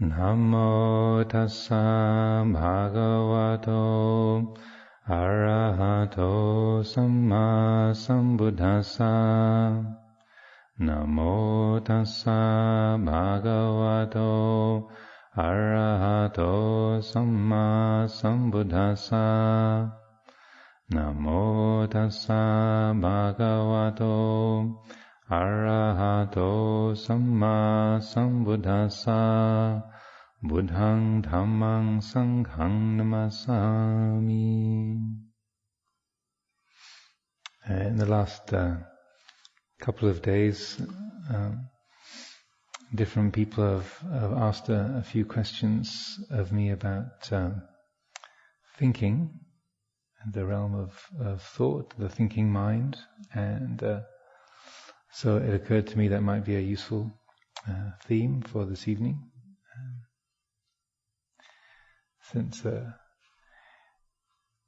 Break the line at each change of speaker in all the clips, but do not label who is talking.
Namo tassa bhagavato arahato samma sambuddhassa. Namo tassa bhagavato arahato samma sambuddhassa. Namo tassa bhagavato arahato samma sambuddhassa. Buddhang dhammang sanghang namasami. In the last couple of days, different people have asked a few questions of me about thinking, the realm of thought, the thinking mind, and so it occurred to me that might be a useful theme for this evening. Since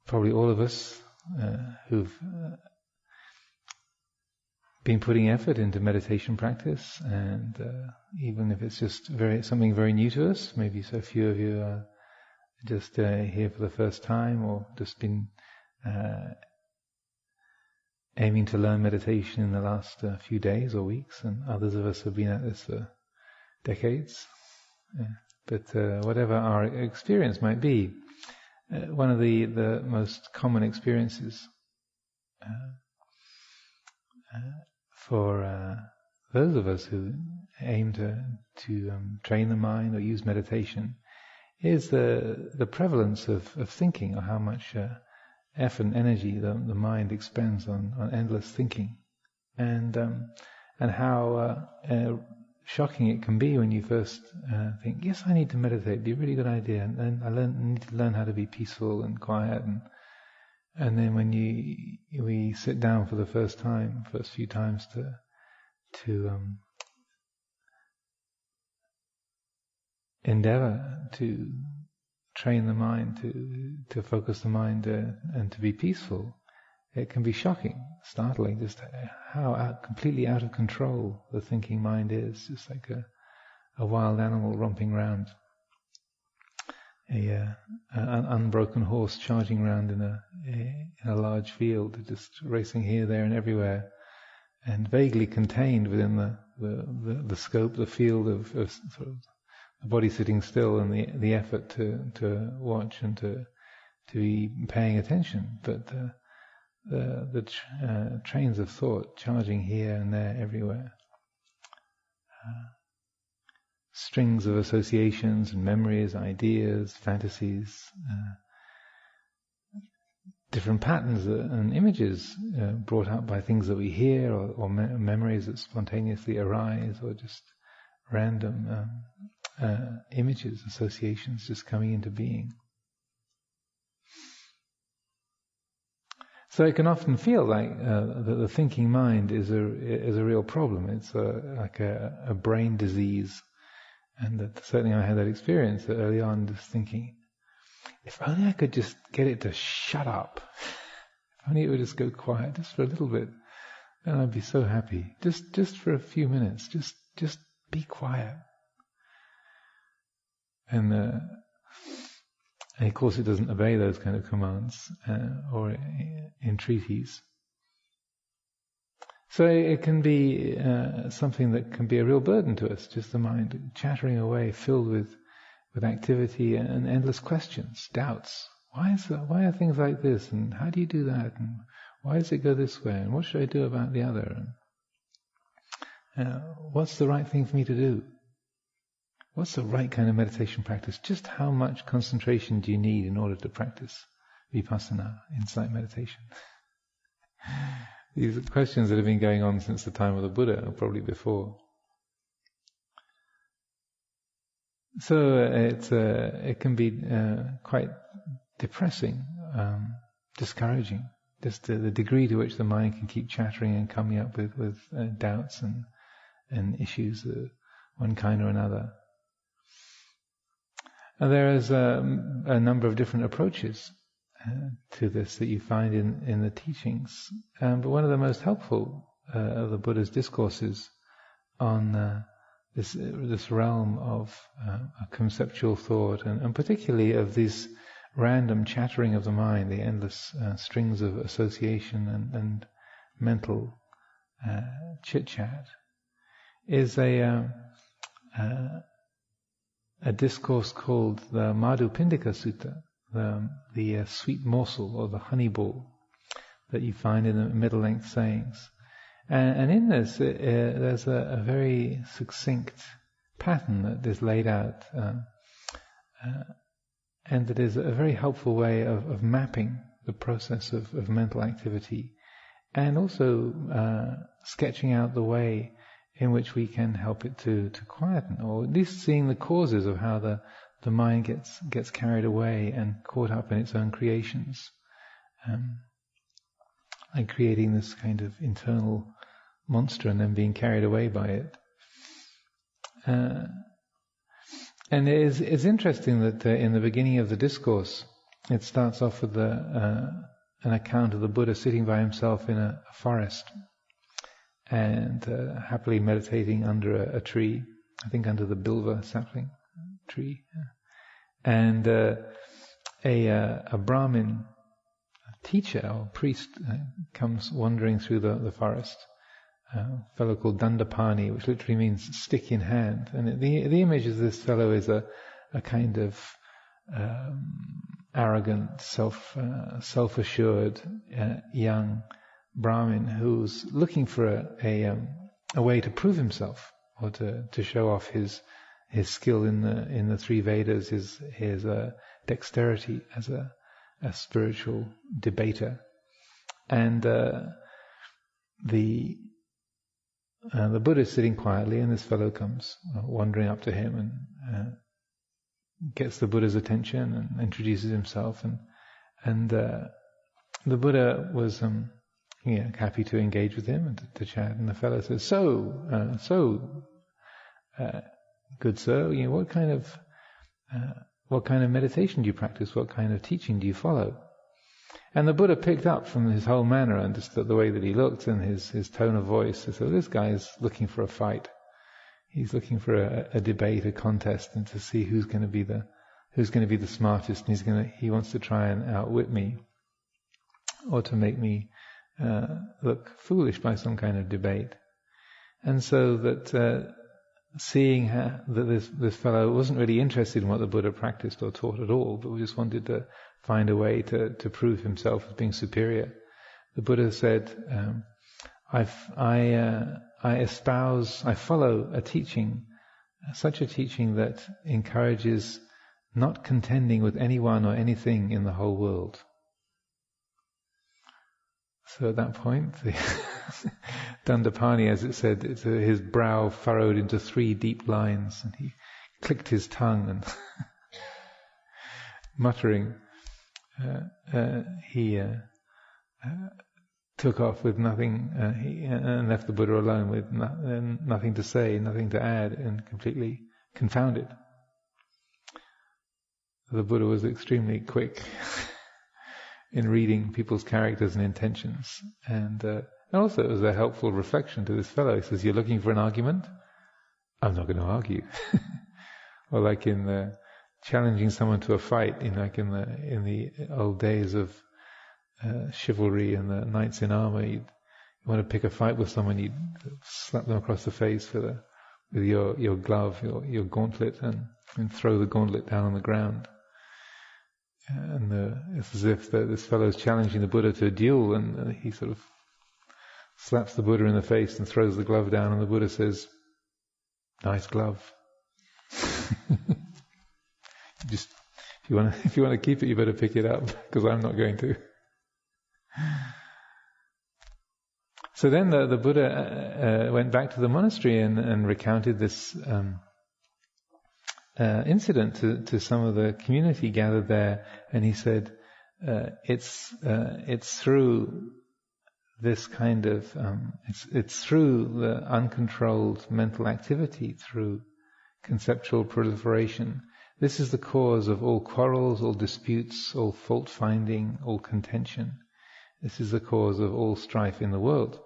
probably all of us who've been putting effort into meditation practice, and even if it's just something very new to us, maybe so few of you are just here for the first time, or just been aiming to learn meditation in the last few days or weeks, and others of us have been at this for decades. But whatever our experience might be, one of the most common experiences for those of us who aim to train the mind or use meditation is the prevalence of thinking, or how much effort and energy the mind expends on endless thinking, and how shocking it can be when you first think, yes, I need to meditate, it'd be a really good idea, and then I need to learn how to be peaceful and quiet, and then when we sit down for the first few times to endeavor to train the mind, to focus the mind and to be peaceful, it can be shocking, startling, just how completely out of control the thinking mind is, just like a wild animal romping around, an unbroken horse charging around in a large field, just racing here, there, and everywhere, and vaguely contained within the scope, the field of sort of the body sitting still, and the effort to watch and to be paying attention, but the trains of thought charging here and there, everywhere. Strings of associations and memories, ideas, fantasies, different patterns and images brought up by things that we hear, or memories that spontaneously arise, or just random images, associations just coming into being. So it can often feel like that the thinking mind is a real problem. It's like a brain disease, and that certainly I had that experience early on, just thinking, if only I could just get it to shut up, if only it would just go quiet just for a little bit, then I'd be so happy. Just for a few minutes, just be quiet. And of course it doesn't obey those kind of commands or entreaties. So it can be something that can be a real burden to us, just the mind chattering away, filled with activity and endless questions, doubts. Why are things like this? And how do you do that? And why does it go this way? And what should I do about the other? And what's the right thing for me to do? What's the right kind of meditation practice? Just how much concentration do you need in order to practice vipassana, insight meditation? These are questions that have been going on since the time of the Buddha, or probably before. So it can be quite depressing, discouraging, just the degree to which the mind can keep chattering and coming up with doubts and issues of one kind or another. And there is a number of different approaches to this that you find in the teachings. But one of the most helpful of the Buddha's discourses on this realm of a conceptual thought, and particularly of this random chattering of the mind, the endless strings of association and mental chit-chat, is a discourse called the Madhupindika Sutta, the sweet morsel or the honey ball that you find in the middle-length sayings. And in this, there's a very succinct pattern that is laid out, and that is a very helpful way of mapping the process of mental activity, and also sketching out the way in which we can help it to quieten, or at least seeing the causes of how the mind gets carried away and caught up in its own creations, and creating this kind of internal monster and then being carried away by it. And it's interesting that in the beginning of the discourse, it starts off with an account of the Buddha sitting by himself in a forest and happily meditating under a tree, I think under the bilva sapling tree. And a Brahmin teacher or priest comes wandering through the forest, a fellow called Dandapani, which literally means stick in hand. And the image of this fellow is a kind of arrogant, self-assured young Brahmin who's looking for a way to prove himself, or to show off his skill in the three Vedas, his dexterity as a spiritual debater. And the Buddha is sitting quietly, and this fellow comes wandering up to him and gets the Buddha's attention and introduces himself, and the Buddha was happy to engage with him and to chat. And the fellow says, "So, good sir, what kind of meditation do you practice? What kind of teaching do you follow?" And the Buddha picked up from his whole manner and just the way that he looked and his tone of voice. So this guy is looking for a fight. He's looking for a debate, a contest, and to see who's going to be the smartest. And he wants to try and outwit me, or to make me look foolish by some kind of debate. And so that seeing that this fellow wasn't really interested in what the Buddha practiced or taught at all, but just wanted to find a way to prove himself as being superior, the Buddha said, I follow a teaching, such a teaching that encourages not contending with anyone or anything in the whole world. So at that point, Dandapani, as it said, his brow furrowed into 3 deep lines, and he clicked his tongue and muttering, he took off with nothing, and left the Buddha alone with nothing to say, nothing to add, and completely confounded. The Buddha was extremely quick in reading people's characters and intentions, and also it was a helpful reflection to this fellow. He says, "You're looking for an argument? I'm not going to argue." Or like in challenging someone to a fight, like in the old days of chivalry and the knights in armor, you want to pick a fight with someone, you'd slap them across the face with your glove, your gauntlet, and throw the gauntlet down on the ground. And it's as if this fellow is challenging the Buddha to a duel, and he sort of slaps the Buddha in the face and throws the glove down, and the Buddha says, "Nice glove." If you want to keep it, you better pick it up, because I'm not going to. So then the Buddha went back to the monastery and recounted this incident to some of the community gathered there, and he said, it's through this kind of it's through the uncontrolled mental activity, through conceptual proliferation. This is the cause of all quarrels, all disputes, all fault-finding, all contention. This is the cause of all strife in the world.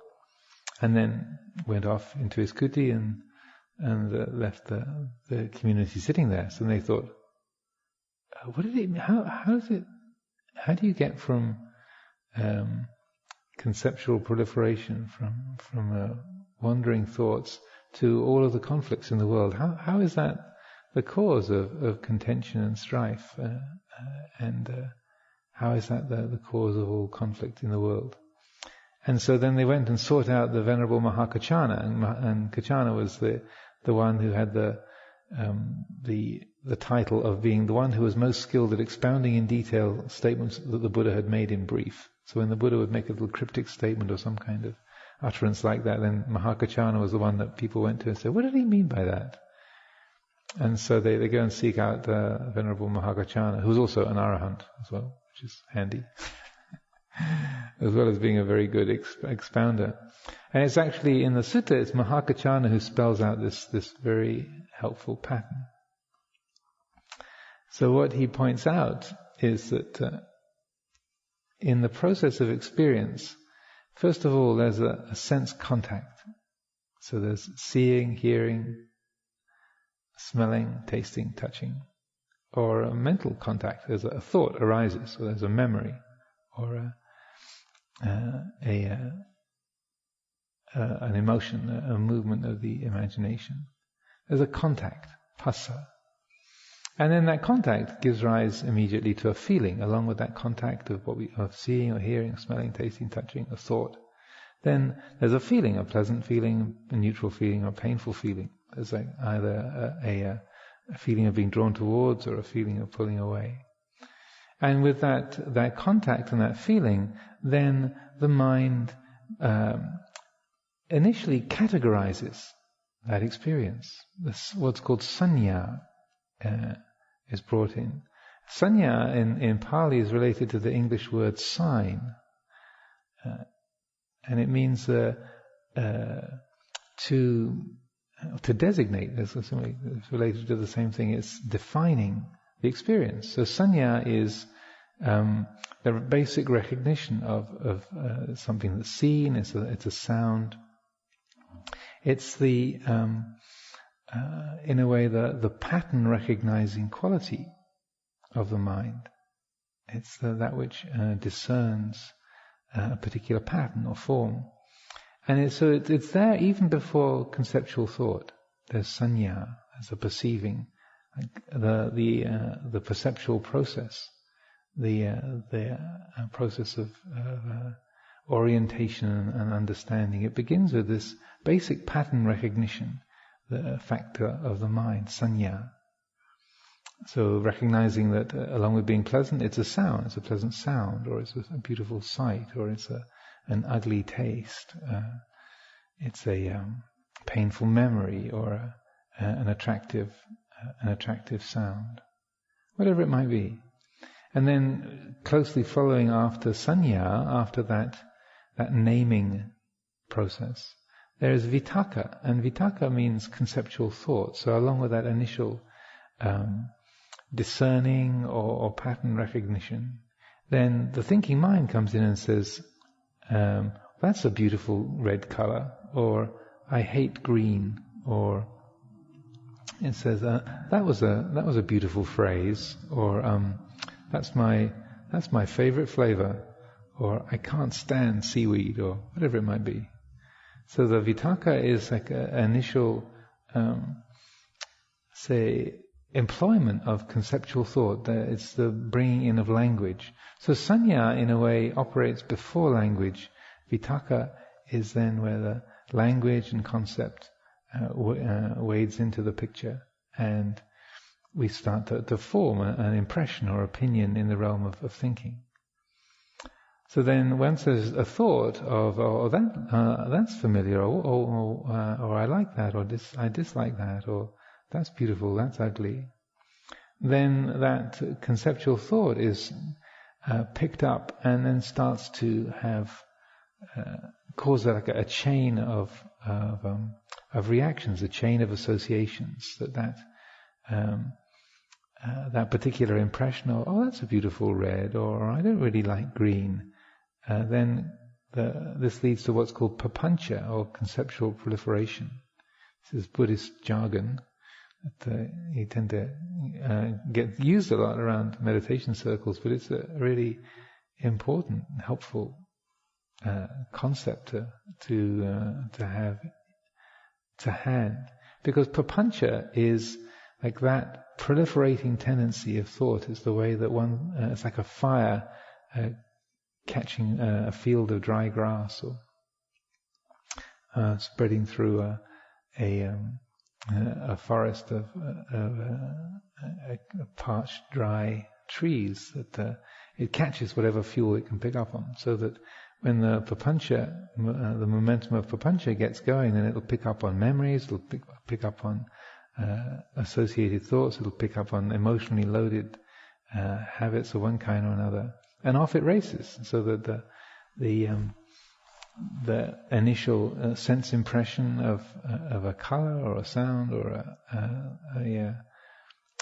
And then went off into his kuti and and left the community sitting there. So they thought, what did it? How do you get from conceptual proliferation, from wandering thoughts, to all of the conflicts in the world? How is that the cause of contention and strife? And how is that the cause of all conflict in the world? And so then they went and sought out the Venerable Mahakachana, and Kachana was the one who had the title of being the one who was most skilled at expounding in detail statements that the Buddha had made in brief. So when the Buddha would make a little cryptic statement or some kind of utterance like that, then Mahakachana was the one that people went to and said, what did he mean by that? And so they go and seek out the Venerable Mahakachana, who's also an Arahant as well, which is handy, as well as being a very good expounder. And it's actually in the sutta, it's Mahakachana who spells out this very helpful pattern. So what he points out is that in the process of experience, first of all, there's a sense contact. So there's seeing, hearing, smelling, tasting, touching, or a mental contact. There's a thought arises, or there's a memory, or an emotion, a movement of the imagination. There's a contact, phassa. And then that contact gives rise immediately to a feeling, along with that contact of seeing or hearing, smelling, tasting, touching, a thought. Then there's a feeling, a pleasant feeling, a neutral feeling, or a painful feeling. There's like either a feeling of being drawn towards or a feeling of pulling away. And with that contact and that feeling, then the mind initially categorizes that experience. What's called sanya is brought in. Sanya in Pali is related to the English word sign, and it means to designate. It's related to the same thing. It's defining the experience. So sanya is the basic recognition of something that's seen. It's a sound. It's the in a way the pattern recognizing quality of the mind. It's that which discerns a particular pattern or form. And it's there even before conceptual thought. There's sanya, there's a perceiving, the perceptual process, the process of orientation and understanding. It begins with this basic pattern recognition, the factor of the mind, sanya. So recognizing that along with being pleasant, it's a sound, it's a pleasant sound, or it's a beautiful sight, or it's an ugly taste, it's a painful memory, or an attractive sound, whatever it might be. And then closely following after sanya, after that naming process, there is vitakka, and vitakka means conceptual thought. So along with that initial discerning or pattern recognition, then the thinking mind comes in and says, that's a beautiful red color, or I hate green, or it says that was a beautiful phrase, or that's my favorite flavor, or I can't stand seaweed, or whatever it might be. So the vitakka is like an initial, employment of conceptual thought. It's the bringing in of language. So sanya, in a way, operates before language. Vitakka is then where the language and concept wades into the picture, and we start to form an impression or opinion in the realm of thinking. So then once there's a thought of, that's familiar, or I like that, or I dislike that, or that's beautiful, that's ugly, then that conceptual thought is picked up and then starts to have cause like a chain of reactions, a chain of associations, that particular impression of, that's a beautiful red, or I don't really like green. Then this leads to what's called papancha, or conceptual proliferation. This is Buddhist jargon that you tend to get used a lot around meditation circles, but it's a really important, helpful concept to have to hand, because papancha is like that proliferating tendency of thought. It's the way that one, it's like a fire catching a field of dry grass, or spreading through a forest of parched, dry trees. That it catches whatever fuel it can pick up on, so that when the papancha, the momentum of papancha gets going, then it'll pick up on memories, it'll pick up on associated thoughts, it'll pick up on emotionally loaded habits of one kind or another, and off it races, so that the initial sense impression of a color or a sound or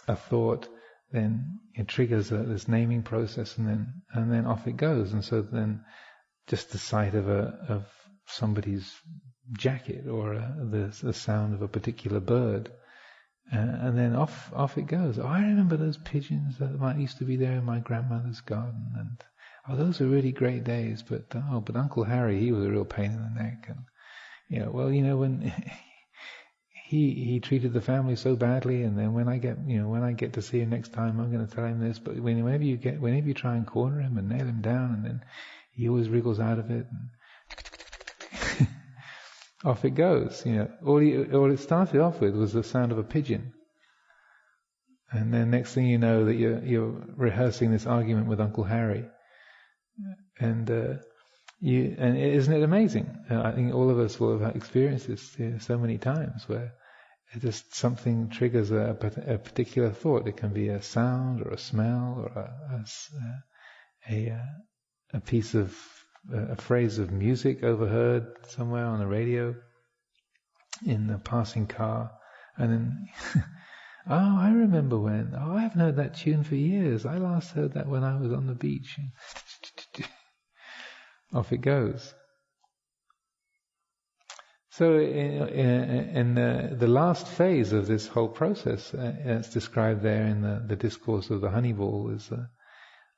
a thought, then it triggers this naming process, and then off it goes. And so then just the sight of somebody's jacket, or the sound of a particular bird, and then off it goes. Oh, I remember those pigeons that used to be there in my grandmother's garden, and those were really great days. But Uncle Harry, he was a real pain in the neck, and when he treated the family so badly, and then when I get to see him next time, I'm going to tell him this. But whenever you try and corner him and nail him down, and then he always wriggles out of it, and off it goes. All it started off with was the sound of a pigeon, and then next thing you know, that you're rehearsing this argument with Uncle Harry, and isn't it amazing? I think all of us will have experienced this so many times, where just something triggers a particular thought. It can be a sound or a smell, or a piece of a phrase of music overheard somewhere on the radio, in the passing car, and then I remember when. I haven't heard that tune for years. I last heard that when I was on the beach. Off it goes. So in the last phase of this whole process, as described there in the discourse of the honey ball, is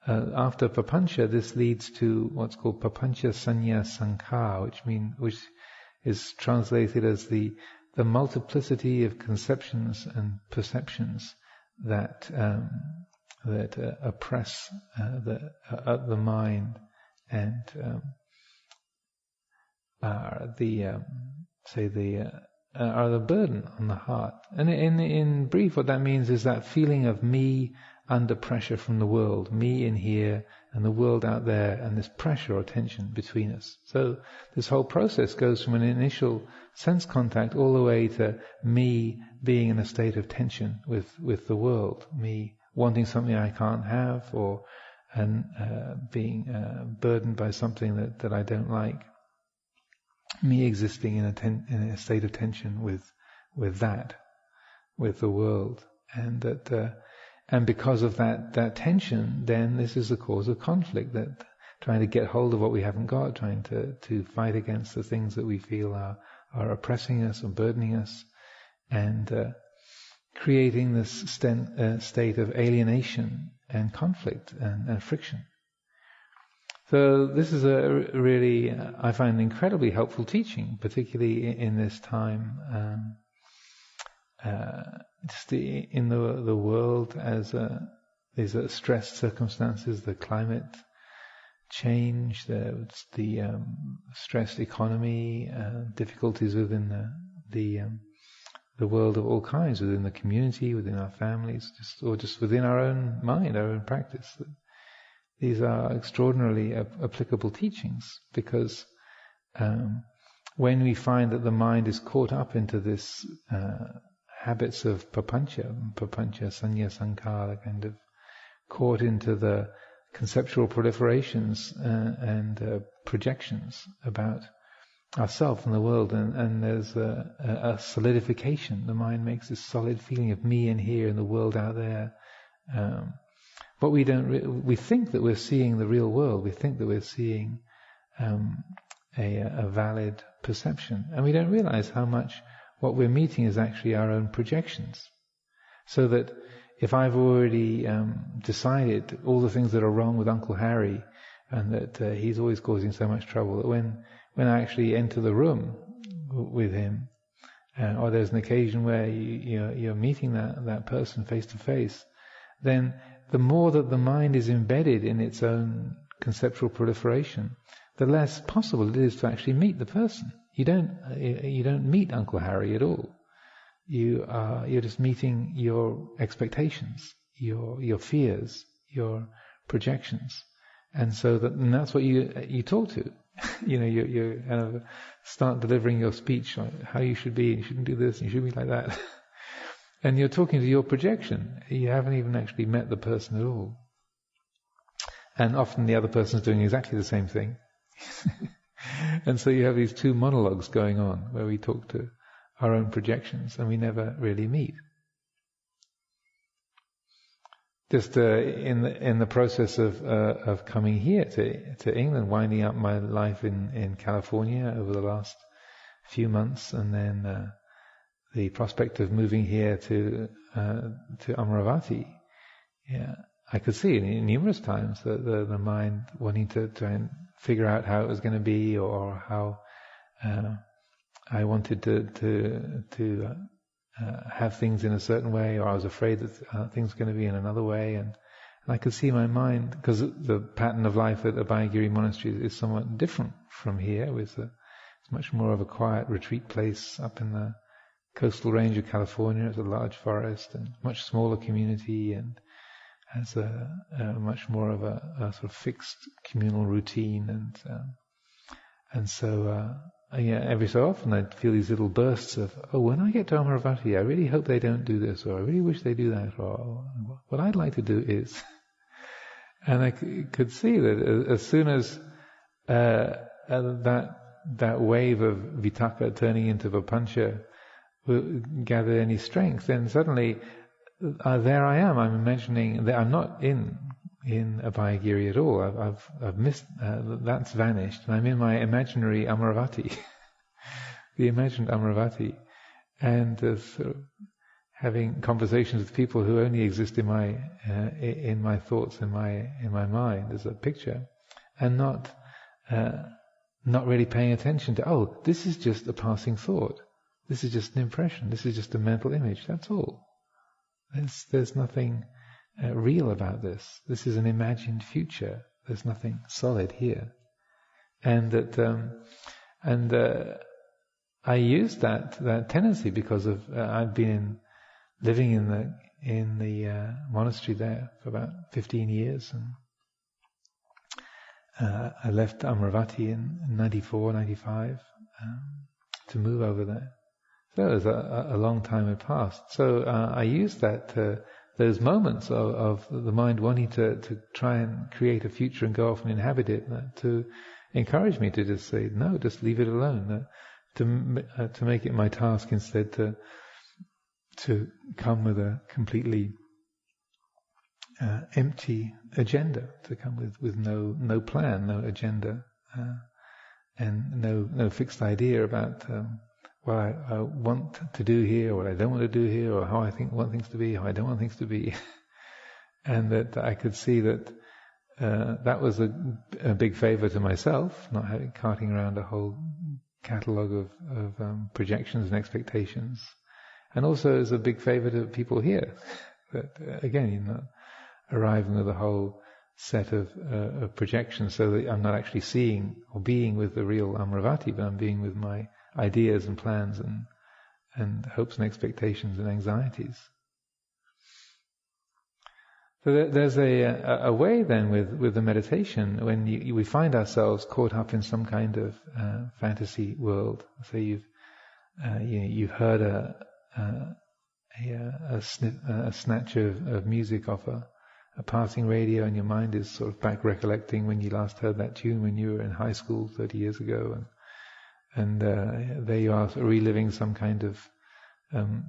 after papancha, this leads to what's called papancha sanya sankhara, which is translated as the multiplicity of conceptions and perceptions that oppress the mind, and are the burden on the heart. And in brief, what that means is that feeling of me under pressure from the world, me in here and the world out there, and this pressure or tension between us. So this whole process goes from an initial sense contact all the way to me being in a state of tension with the world, me wanting something I can't have, and being burdened by something that I don't like, me existing in a state of tension with the world, and that. And because of that tension, then this is the cause of conflict, that trying to get hold of what we haven't got, trying to fight against the things that we feel are oppressing us or burdening us, and creating this state of alienation and conflict and friction. So this is a really, I find, incredibly helpful teaching, particularly in this time. Just in the world, as these are stressed circumstances, the climate change, the stressed economy, difficulties within the world of all kinds, within the community, within our families, just within our own mind, our own practice. These are extraordinarily applicable teachings, because when we find that the mind is caught up into this habits of papancha sanya sankhara, kind of caught into the conceptual proliferations and projections about ourself and the world, and there's a solidification. The mind makes this solid feeling of me in here and the world out there. But we think that we're seeing the real world. We think that we're seeing a valid perception, and we don't realize how much what we're meeting is actually our own projections. So that if I've already decided all the things that are wrong with Uncle Harry, and that he's always causing so much trouble, that when I actually enter the room with him, or there's an occasion where you're meeting that person face to face, then the more that the mind is embedded in its own conceptual proliferation, the less possible it is to actually meet the person. You don't meet Uncle Harry at all. You're just meeting your expectations, your fears, your projections, and that's what you talk to. You kind of start delivering your speech on how you should be. You shouldn't do this. You should be like that. And you're talking to your projection. You haven't even actually met the person at all. And often the other person is doing exactly the same thing. And so you have these two monologues going on where we talk to our own projections and we never really meet. Just in the process of coming here to England, winding up my life in California over the last few months, and then the prospect of moving here to Amaravati, I could see numerous times the mind wanting to try and figure out how it was going to be, or how I wanted to have things in a certain way, or I was afraid that things were going to be in another way, and I could see my mind, because the pattern of life at Abhayagiri Monastery is somewhat different from here. It's much more of a quiet retreat place up in the coastal range of California. It's a large forest and much smaller community, and has a much more of a sort of fixed communal routine, and so every so often I'd feel these little bursts of, when I get to Amaravati, I really hope they don't do this, or I really wish they do that, or what I'd like to do is. And I could see that as soon as that wave of vitaka turning into vipancha gathered any strength, then suddenly there I am. I'm imagining that I'm not in Abhayagiri at all. I've missed, that's vanished, and I'm in my imaginary Amaravati, the imagined Amaravati, and sort of having conversations with people who only exist in my thoughts, in my mind as a picture, and not really paying attention to, this is just a passing thought, this is just an impression, this is just a mental image. That's all. There's nothing real about this. This is an imagined future. There's nothing solid here, and I used that tendency because of I've been living in the monastery there for about 15 years, and I left Amaravati in 94, 95 to move over there. So it was a long time had passed. So I used those moments of the mind wanting to try and create a future and go off and inhabit it, to encourage me to just say, no, just leave it alone, to make it my task instead to come with a completely empty agenda, to come with no plan, no agenda, and no fixed idea about what I want to do here, or what I don't want to do here, or how I want things to be, how I don't want things to be. And that I could see that that was a big favour to myself, not carting around a whole catalogue of projections and expectations. And also as a big favour to people here. That again, you're not arriving with a whole set of projections, so that I'm not actually seeing or being with the real Amaravati, but I'm being with my ideas and plans and hopes and expectations and anxieties. So there's a way then with the meditation when we find ourselves caught up in some kind of fantasy world. So you've heard a snatch of music off a passing radio, and your mind is sort of back recollecting when you last heard that tune when you were in high school 30 years ago, and there you are, reliving some kind of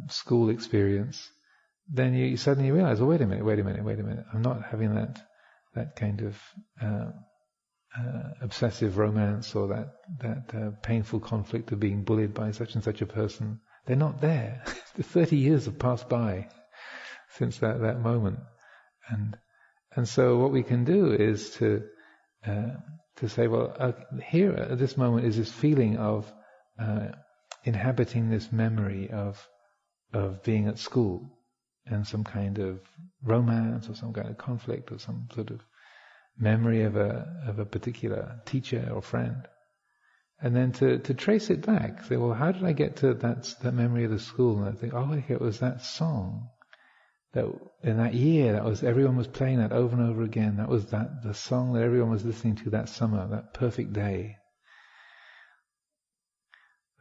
school experience. Then you suddenly realize, wait a minute, I'm not having that kind of obsessive romance, or that painful conflict of being bullied by such and such a person. They're not there. The 30 years have passed by since that moment. And so what we can do is to say, well, here at this moment is this feeling of inhabiting this memory of being at school and some kind of romance or some kind of conflict or some sort of memory of a particular teacher or friend. And then to trace it back, say, well, how did I get to that memory of the school? And I think, oh, okay, it was that song that in that year everyone was playing that over and over again. That was the song that everyone was listening to that summer, that perfect day.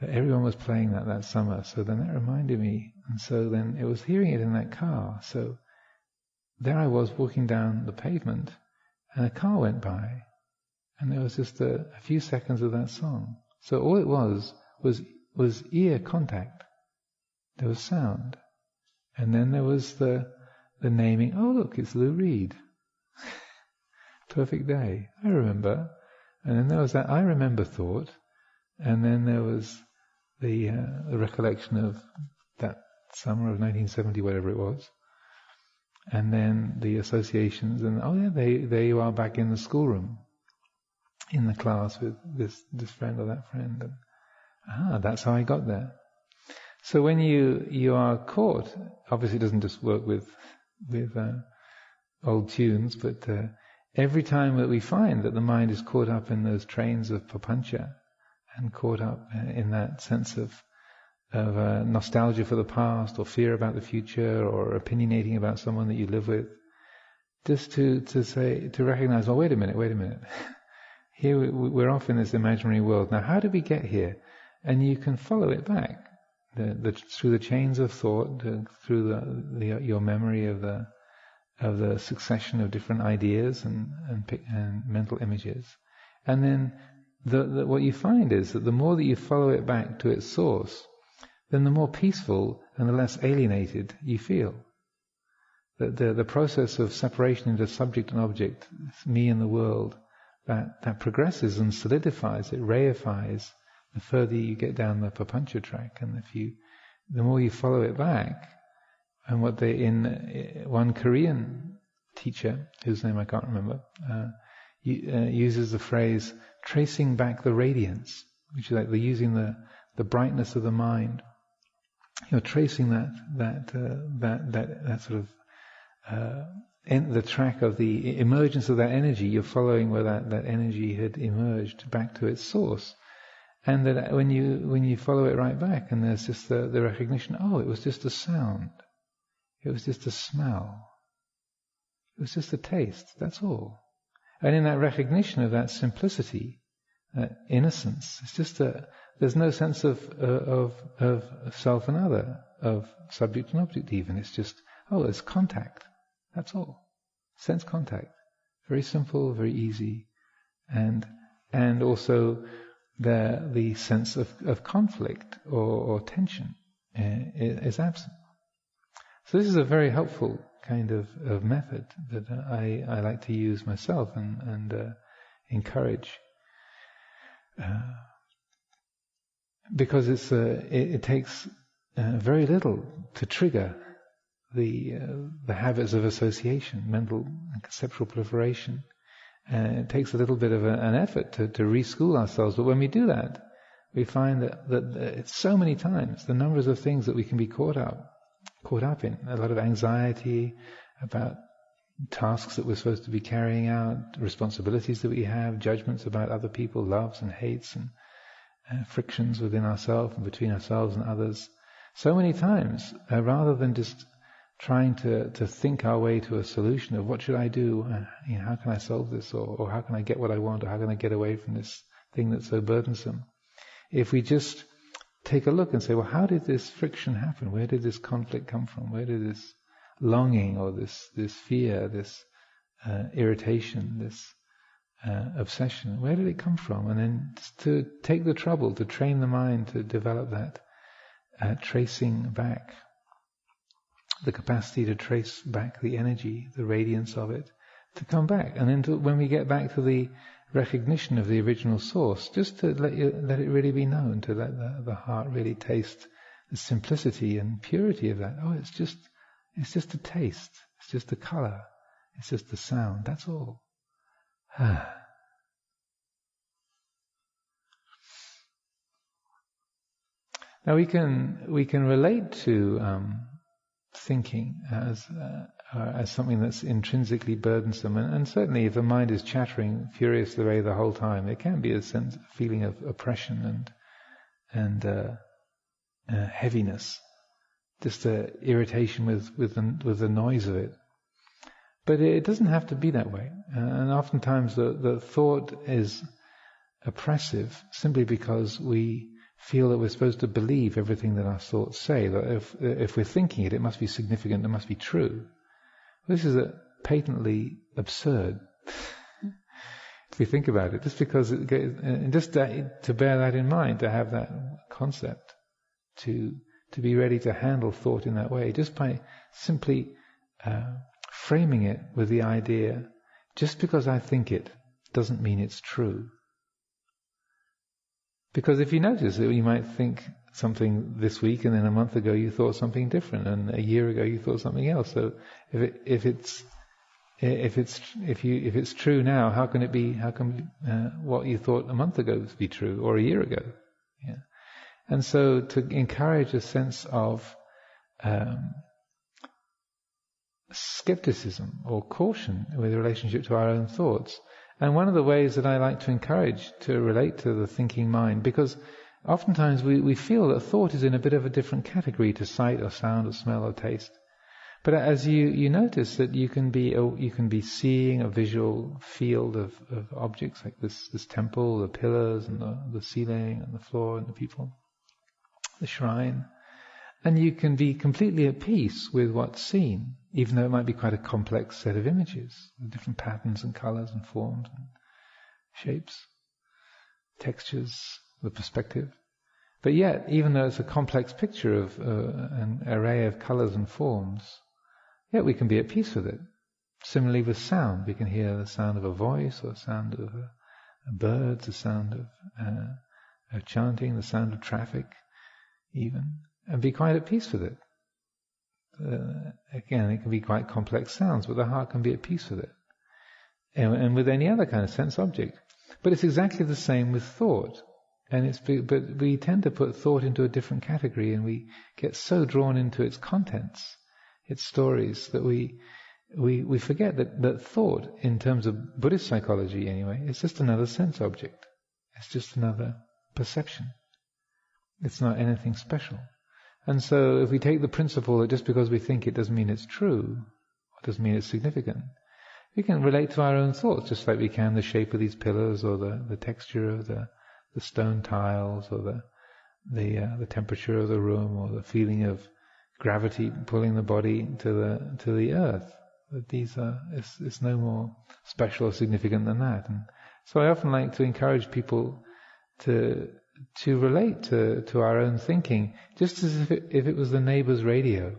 That everyone was playing that summer. So then that reminded me, and so then it was hearing it in that car. So there I was walking down the pavement, and a car went by, and there was just a few seconds of that song. So all it was ear contact. There was sound. And then there was the naming, oh look, it's Lou Reed. Perfect day. I remember. And then there was that I remember thought. And then there was the recollection of that summer of 1970, whatever it was. And then the associations, and oh yeah, there you are back in the schoolroom, in the class with this friend or that friend. And, that's how I got there. So when you are caught, obviously it doesn't just work with old tunes, but every time that we find that the mind is caught up in those trains of papancha and caught up in that sense of nostalgia for the past, or fear about the future, or opinionating about someone that you live with, just to recognize, oh, wait a minute. Here we're off in this imaginary world. Now, how did we get here? And you can follow it back. Through the chains of thought, through your memory of the succession of different ideas and mental images, and then what you find is that the more that you follow it back to its source, then the more peaceful and the less alienated you feel. That the process of separation into subject and object, me and the world, that progresses and solidifies, it reifies the further you get down the papancha track, and the more you follow it back. And what one Korean teacher, whose name I can't remember, uses the phrase tracing back the radiance, which is like using the brightness of the mind. You're tracing that sort of in the track of the emergence of that energy. You're following where that energy had emerged back to its source. And that when you follow it right back, and there's just the recognition, oh, it was just a sound, it was just a smell, it was just a taste, that's all. And in that recognition of that simplicity, that innocence, it's just there's no sense of self and other, of subject and object even. It's just, oh, it's contact, that's all. Sense contact, very simple, very easy, and also the sense of conflict or tension is absent. So this is a very helpful kind of method that I like to use myself and encourage, because it takes very little to trigger the habits of association, mental and conceptual proliferation. It takes a little bit of an effort to reschool ourselves, but when we do that, we find that it's so many times the numbers of things that we can be caught up in, a lot of anxiety about tasks that we're supposed to be carrying out, responsibilities that we have, judgments about other people, loves and hates, and frictions within ourselves and between ourselves and others. So many times, rather than just trying to think our way to a solution of what should I do, how can I solve this, or how can I get what I want, or how can I get away from this thing that's so burdensome. If we just take a look and say, well, how did this friction happen? Where did this conflict come from? Where did this longing or this fear, this irritation, this obsession, where did it come from? And then to take the trouble to train the mind to develop that tracing back, the capacity to trace back the energy, the radiance of it, to come back. And then when we get back to the recognition of the original source, just to let it really be known, to let the heart really taste simplicity and purity of that. Oh, it's just a taste. It's just a color. It's just a sound. That's all. Now we can relate to thinking as something that's intrinsically burdensome, and certainly if the mind is chattering furiously away the whole time, it can be a feeling of oppression and heaviness, just irritation with the noise of it. But it doesn't have to be that way, and oftentimes the thought is oppressive simply because we feel that we're supposed to believe everything that our thoughts say, that if we're thinking it must be significant, it must be true. This is patently absurd. If we think about it, just because to bear that in mind, to have that concept, to be ready to handle thought in that way, just by simply framing it with the idea, just because I think it doesn't mean it's true. Because if you notice that you might think something this week, and then a month ago you thought something different, and a year ago you thought something else. So if it's true now, how can it be? How can what you thought a month ago be true, or a year ago? Yeah. And so to encourage a sense of skepticism or caution with relationship to our own thoughts. And one of the ways that I like to encourage to relate to the thinking mind, because oftentimes we feel that thought is in a bit of a different category to sight or sound or smell or taste. But as you notice that you can be seeing a visual field of objects like this temple, the pillars and the ceiling and the floor and the people, the shrine, and you can be completely at peace with what's seen, even though it might be quite a complex set of images, with different patterns and colours and forms and shapes, textures, the perspective. But yet, even though it's a complex picture of an array of colours and forms, yet we can be at peace with it. Similarly with sound, we can hear the sound of a voice, or the sound of a bird, the sound of chanting, the sound of traffic, even, and be quite at peace with it. Again, it can be quite complex sounds, but the heart can be at peace with it. And with any other kind of sense object. But it's exactly the same with thought. But we tend to put thought into a different category, and we get so drawn into its contents, its stories, that we forget that thought, in terms of Buddhist psychology anyway, is just another sense object. It's just another perception. It's not anything special. And so if we take the principle that just because we think it doesn't mean it's true, or doesn't mean it's significant, we can relate to our own thoughts, just like we can the shape of these pillars, or the texture of the stone tiles, or the temperature of the room, or the feeling of gravity pulling the body to the earth. That these it's no more special or significant than that. And so I often like to encourage people to relate to our own thinking, just as if it was the neighbour's radio.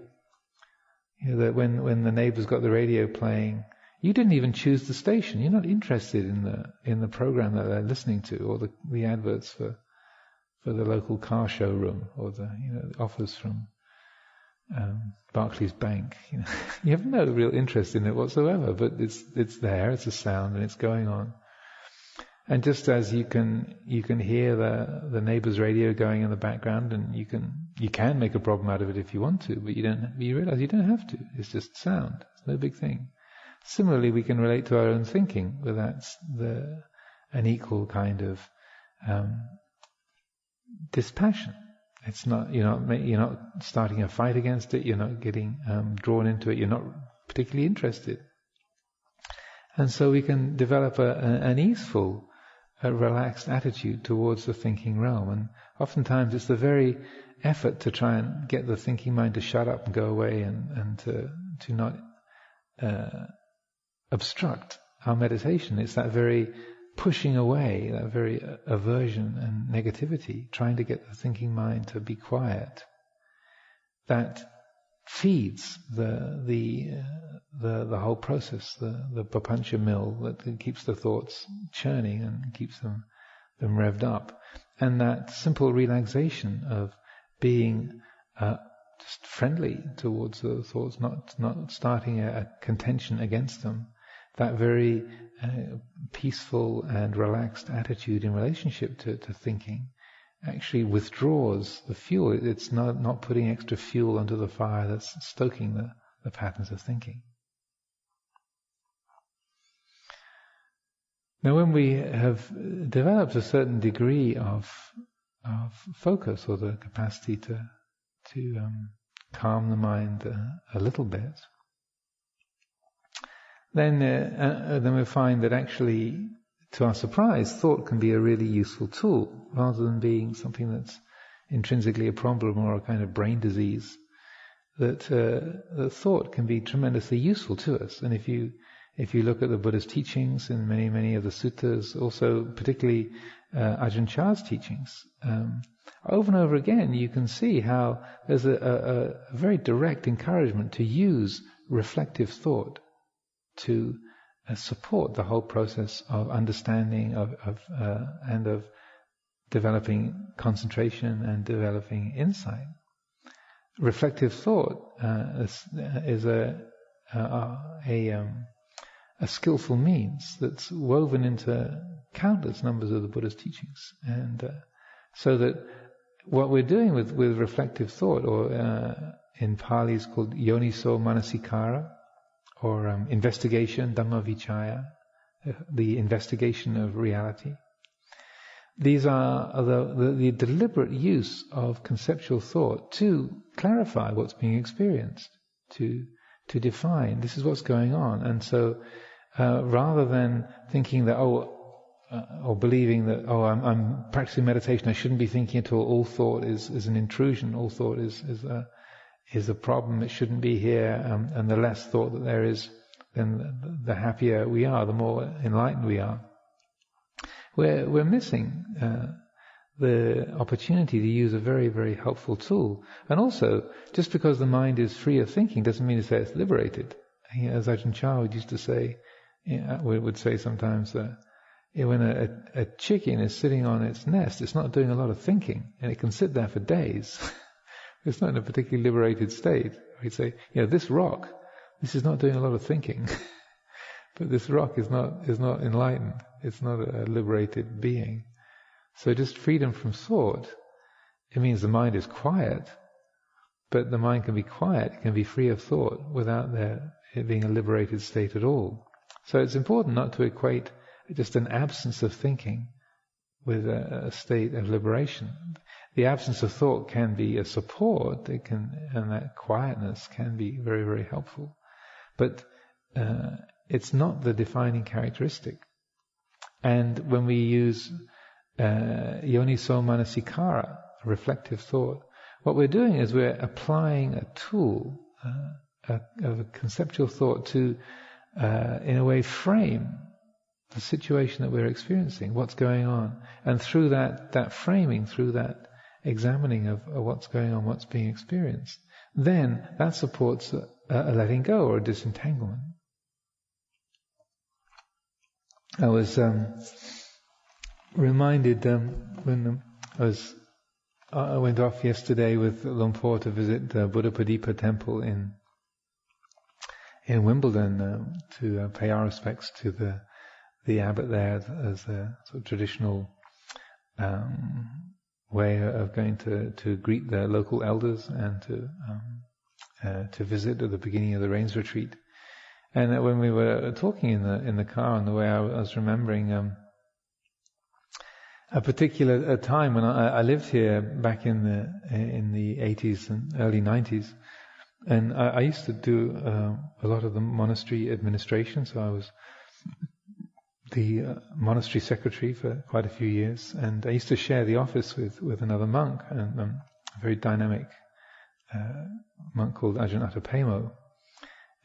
You know, that when the neighbour's got the radio playing, you didn't even choose the station. You're not interested in the program that they're listening to, or the adverts for the local car showroom, or the offers from Barclays Bank. You have no real interest in it whatsoever. But it's there. It's a sound, and it's going on. And just as you can hear the neighbour's radio going in the background, and you can make a problem out of it if you want to, but you realise you don't have to. It's just sound. It's no big thing. Similarly, we can relate to our own thinking, but that's an equal kind of dispassion. It's not you're not starting a fight against it. You're not getting drawn into it. You're not particularly interested. And so we can develop an easeful, relaxed attitude towards the thinking realm. And oftentimes it's the very effort to try and get the thinking mind to shut up and go away, and to not obstruct our meditation. It's that very pushing away, that very aversion and negativity, trying to get the thinking mind to be quiet, that feeds the whole process, the papancha mill that keeps the thoughts churning and keeps them revved up. And that simple relaxation of being just friendly towards the thoughts, not starting a contention against them. That very peaceful and relaxed attitude in relationship to thinking actually withdraws the fuel. It's not putting extra fuel onto the fire that's stoking the patterns of thinking. Now, when we have developed a certain degree of focus, or the capacity to calm the mind a little bit, then we find that actually, to our surprise, thought can be a really useful tool, rather than being something that's intrinsically a problem or a kind of brain disease. That thought can be tremendously useful to us. And if you look at the Buddha's teachings in many of the suttas, also particularly Ajahn Chah's teachings, over and over again you can see how there's a very direct encouragement to use reflective thought to support the whole process of understanding and of developing concentration and developing insight. Reflective thought is a skillful means that's woven into countless numbers of the Buddha's teachings, and so that what we're doing with reflective thought, or in Pali is called yoniso manasikara, or investigation, Dhamma vichaya, the investigation of reality. These are the deliberate use of conceptual thought to clarify what's being experienced, to define this is what's going on. And so rather than thinking that, or believing that, I'm practicing meditation, I shouldn't be thinking at all thought is an intrusion, all thought is a problem, it shouldn't be here, and the less thought that there is, then the happier we are, the more enlightened we are. We're missing the opportunity to use a very, very helpful tool. And also, just because the mind is free of thinking doesn't mean to say it's liberated. As Ajahn Chah used to say, would say sometimes that when a chicken is sitting on its nest, it's not doing a lot of thinking, and it can sit there for days. It's not in a particularly liberated state. He'd say, this rock, this is not doing a lot of thinking. But this rock is not enlightened. It's not a liberated being. So just freedom from thought, it means the mind is quiet, but the mind can be quiet, it can be free of thought without it being a liberated state at all. So it's important not to equate just an absence of thinking with a state of liberation. The absence of thought can be a support, and that quietness can be very, very helpful. But it's not the defining characteristic. And when we use yoniso manasikara, reflective thought, what we're doing is we're applying a tool of a conceptual thought to, in a way, frame the situation that we're experiencing, what's going on. And through that framing, through that examining of what's going on, what's being experienced, then that supports a letting go or a disentanglement. I was reminded when I went off yesterday with Lumpur to visit the Buddha Padipa temple in Wimbledon to pay our respects to the abbot there as a sort of traditional way of going to greet the local elders and to visit at the beginning of the rains retreat. And when we were talking in the car on the way, I was remembering a particular time when I lived here back in the 80s and early 90s, and I used to do a lot of the monastery administration. So I was the monastery secretary for quite a few years, and I used to share the office with another monk, and a very dynamic monk called Ajahn Atapemo.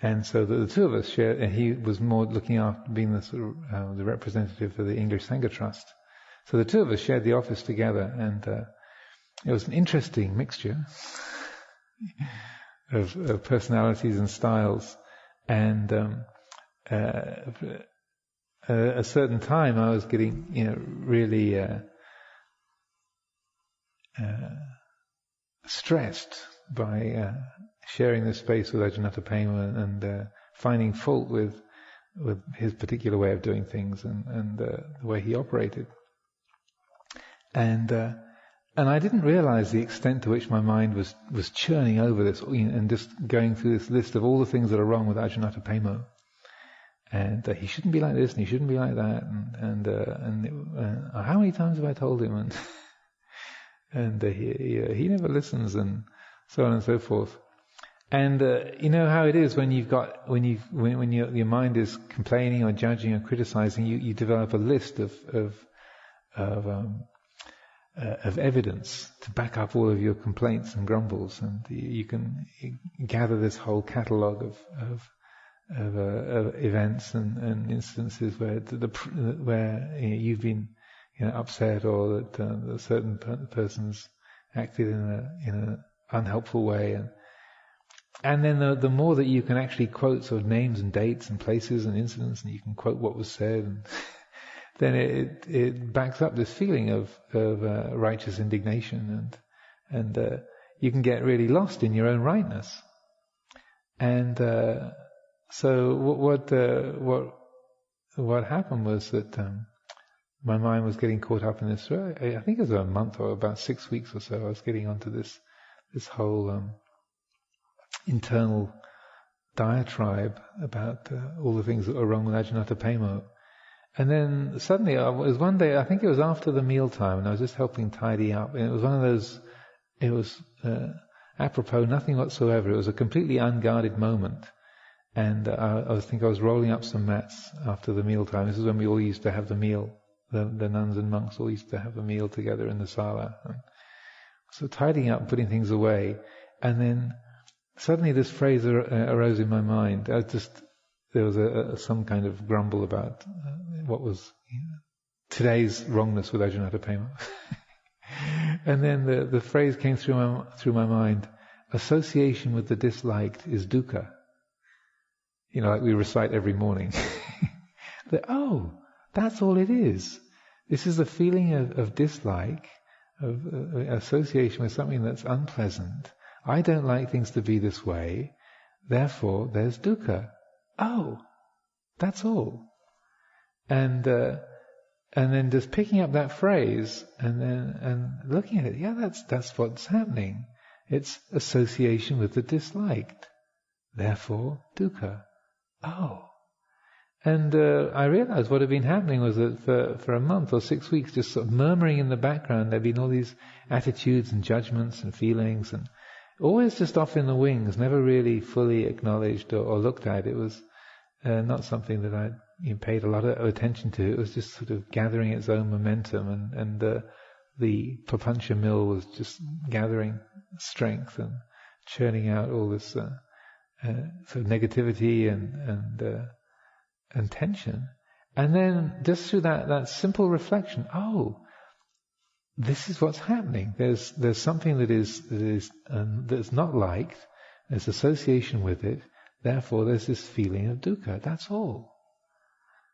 And so the two of us shared, and he was more looking after being the sort of the representative for the English Sangha Trust. So the two of us shared the office together, and it was an interesting mixture of personalities and styles. And at a certain time, I was getting, really stressed by sharing this space with Ajahn Pema and finding fault with his particular way of doing things and the way he operated. And I didn't realize the extent to which my mind was churning over this and just going through this list of all the things that are wrong with Ajahn Pema. And he shouldn't be like this, and he shouldn't be like that, and how many times have I told him? And he never listens, and so on and so forth. And you know how it is when your mind is complaining or judging or criticizing, you develop a list of evidence to back up all of your complaints and grumbles, and you can gather this whole catalogue of events and instances where you've been upset, or that a certain person's acted in an unhelpful way, and then the more that you can actually quote sort of names and dates and places and incidents, and you can quote what was said, and then it backs up this feeling of righteous indignation, and you can get really lost in your own rightness. And so what happened was that my mind was getting caught up in this. I think it was a month or about 6 weeks or so. I was getting onto this whole internal diatribe about all the things that were wrong with Ajahn Pema. And then suddenly, it was one day, I think it was after the mealtime, and I was just helping tidy up, and it was one of those. It was apropos, nothing whatsoever. It was a completely unguarded moment. And I was rolling up some mats after the mealtime. This is when we all used to have the meal. The nuns and monks all used to have a meal together in the sala. And so tidying up, putting things away, and then suddenly this phrase arose in my mind. There was some kind of grumble about what was today's wrongness with Ajahn Pema. And then the phrase came through my mind: association with the disliked is dukkha. Like we recite every morning. That's all it is. This is a feeling of dislike, of association with something that's unpleasant. I don't like things to be this way, therefore there's dukkha. Oh, that's all. And then just picking up that phrase and looking at it, that's what's happening. It's association with the disliked, therefore dukkha. Oh. And I realized what had been happening was that for a month or 6 weeks, just sort of murmuring in the background, there'd been all these attitudes and judgments and feelings, and always just off in the wings, never really fully acknowledged or looked at. It was not something that I paid a lot of attention to. It was just sort of gathering its own momentum, and the papancha mill was just gathering strength and churning out all this sort of negativity and tension. And then just through that simple reflection, this is what's happening. There's something that's not liked. There's association with it. Therefore, there's this feeling of dukkha. That's all.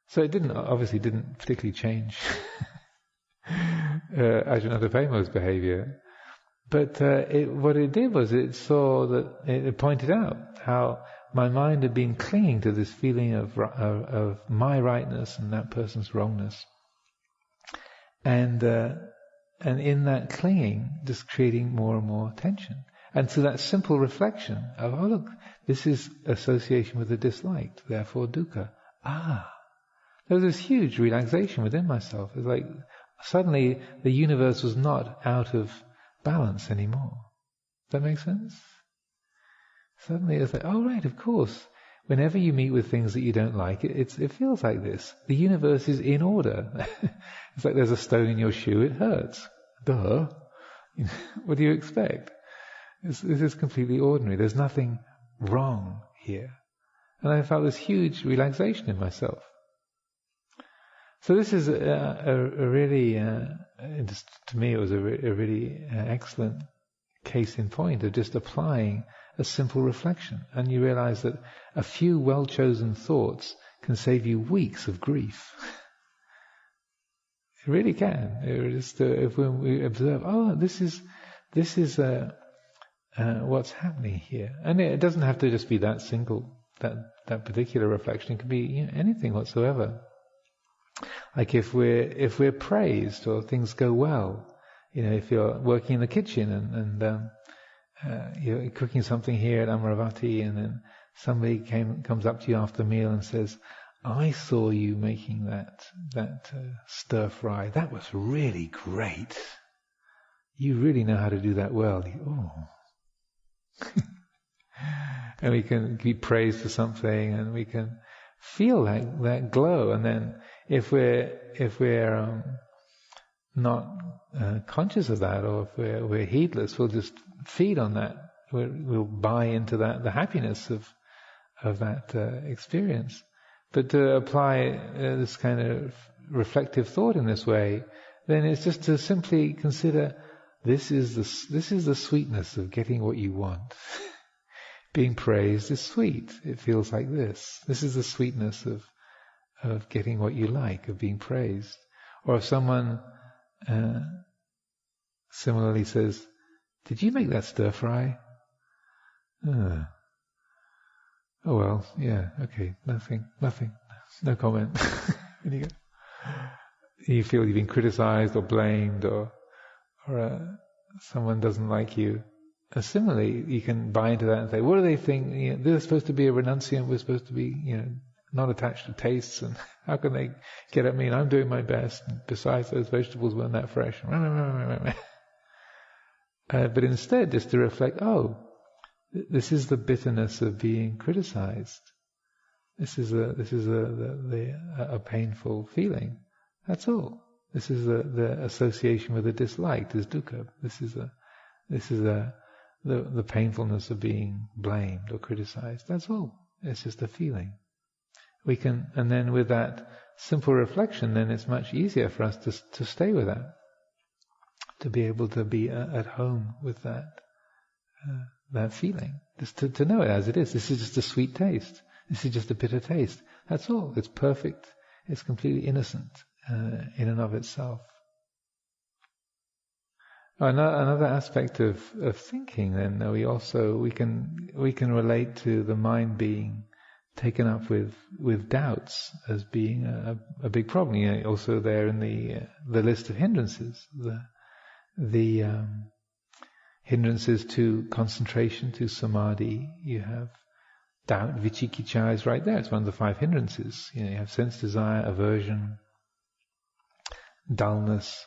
So it obviously didn't particularly change Ajahn Pema's behavior. But what it did was it saw that it pointed out how my mind had been clinging to this feeling of my rightness and that person's wrongness, and in that clinging, just creating more and more tension. And so that simple reflection of, look, this is association with the disliked, therefore dukkha. There was this huge relaxation within myself. It's like suddenly the universe was not out of balance anymore. Does that make sense? Suddenly it's like, right, of course. Whenever you meet with things that you don't like, it feels like this. The universe is in order. It's like there's a stone in your shoe, it hurts. Duh. What do you expect? This is completely ordinary. There's nothing wrong here. And I felt this huge relaxation in myself. So this is a really, to me it was a really excellent case in point of just applying a simple reflection. And you realize that a few well-chosen thoughts can save you weeks of grief. It really can. It just, if we observe, this is what's happening here. And it doesn't have to just be that single, that particular reflection. It could be anything whatsoever. Like if we're praised or things go well, if you're working in the kitchen and you're cooking something here at Amaravati, and then somebody comes up to you after the meal and says, "I saw you making that stir fry. That was really great. You really know how to do that well." And we can be praised for something, and we can feel that glow. And then if we're not conscious of that, or if we're heedless, we'll just feed on that. We'll buy into that, the happiness of that experience. But to apply this kind of reflective thought in this way, then it's just to simply consider this is the sweetness of getting what you want. Being praised is sweet. It feels like this. This is the sweetness of getting what you like, of being praised. Or if someone similarly says, "Did you make that stir fry?" Oh well, yeah, okay, nothing, no comment. And you feel you've been criticized or blamed, or someone doesn't like you. Similarly, you can buy into that and say, "What do they think? They're supposed to be a renunciant. We're supposed to be, not attached to tastes. And how can they get at me? And I'm doing my best. And besides, those vegetables weren't that fresh." But instead, just to reflect, this is the bitterness of being criticized. This is a painful feeling. That's all. This is the association with the dislike, this dukkha. This is the painfulness of being blamed or criticized. That's all. It's just a feeling. And then with that simple reflection, then it's much easier for us to stay with that, to be able to be at home with that feeling, just to know it as it is. This is just a sweet taste. This is just a bitter taste. That's all. It's perfect. It's completely innocent in and of itself. Another aspect of thinking, then, we can relate to the mind being taken up with doubts as being a big problem. Also there in the list of hindrances, the hindrances to concentration, to samadhi. You have doubt, vicikicca is right there. It's one of the 5 hindrances. You have sense desire, aversion, dullness,